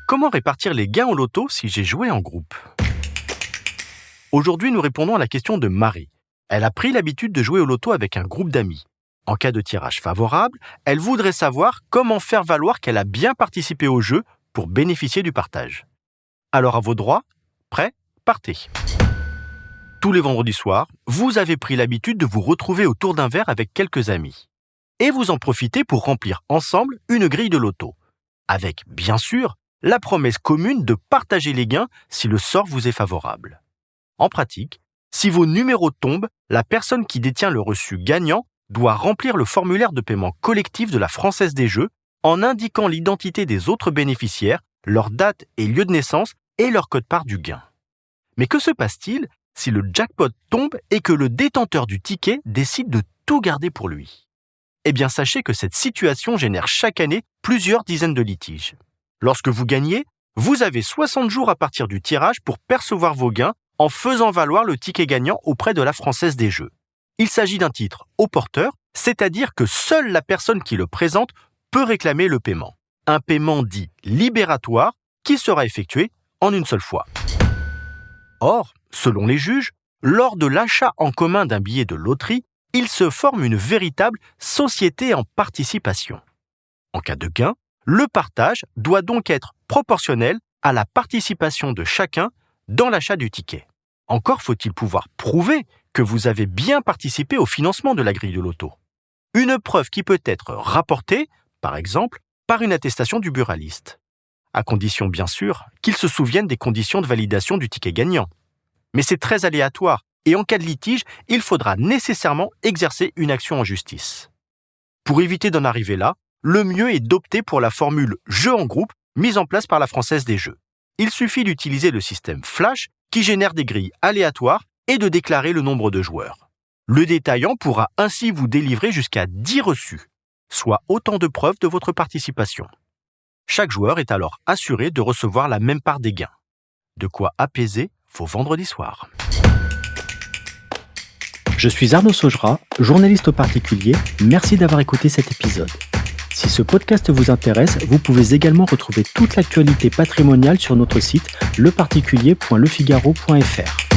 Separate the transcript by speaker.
Speaker 1: Comment répartir les gains au loto si j'ai joué en groupe? Aujourd'hui, nous répondons à la question de Marie. Elle a pris l'habitude de jouer au loto avec un groupe d'amis. En cas de tirage favorable, elle voudrait savoir comment faire valoir qu'elle a bien participé au jeu pour bénéficier du partage. Alors à vos droits, prêts, partez. Tous les vendredis soirs, vous avez pris l'habitude de vous retrouver autour d'un verre avec quelques amis. Et vous en profitez pour remplir ensemble une grille de loto. Avec, bien sûr, la promesse commune de partager les gains si le sort vous est favorable. En pratique, si vos numéros tombent, la personne qui détient le reçu gagnant doit remplir le formulaire de paiement collectif de la Française des Jeux en indiquant l'identité des autres bénéficiaires, leur date et lieu de naissance et leur code-part du gain. Mais que se passe-t-il si le jackpot tombe et que le détenteur du ticket décide de tout garder pour lui? Eh bien, sachez que cette situation génère chaque année plusieurs dizaines de litiges. Lorsque vous gagnez, vous avez 60 jours à partir du tirage pour percevoir vos gains en faisant valoir le ticket gagnant auprès de la Française des Jeux. Il s'agit d'un titre au porteur, c'est-à-dire que seule la personne qui le présente peut réclamer le paiement. Un paiement dit libératoire qui sera effectué en une seule fois. Or, selon les juges, lors de l'achat en commun d'un billet de loterie, il se forme une véritable société en participation. En cas de gain, le partage doit donc être proportionnel à la participation de chacun dans l'achat du ticket. Encore faut-il pouvoir prouver que vous avez bien participé au financement de la grille de loto. Une preuve qui peut être rapportée, par exemple, par une attestation du buraliste. À condition, bien sûr, qu'il se souvienne des conditions de validation du ticket gagnant. Mais c'est très aléatoire et en cas de litige, il faudra nécessairement exercer une action en justice. Pour éviter d'en arriver là, le mieux est d'opter pour la formule « jeu en groupe » mise en place par la Française des Jeux. Il suffit d'utiliser le système Flash qui génère des grilles aléatoires et de déclarer le nombre de joueurs. Le détaillant pourra ainsi vous délivrer jusqu'à 10 reçus, soit autant de preuves de votre participation. Chaque joueur est alors assuré de recevoir la même part des gains. De quoi apaiser vos vendredis soirs.
Speaker 2: Je suis Arnaud Saugera, journaliste au particulier. Merci d'avoir écouté cet épisode. Si ce podcast vous intéresse, vous pouvez également retrouver toute l'actualité patrimoniale sur notre site leparticulier.lefigaro.fr.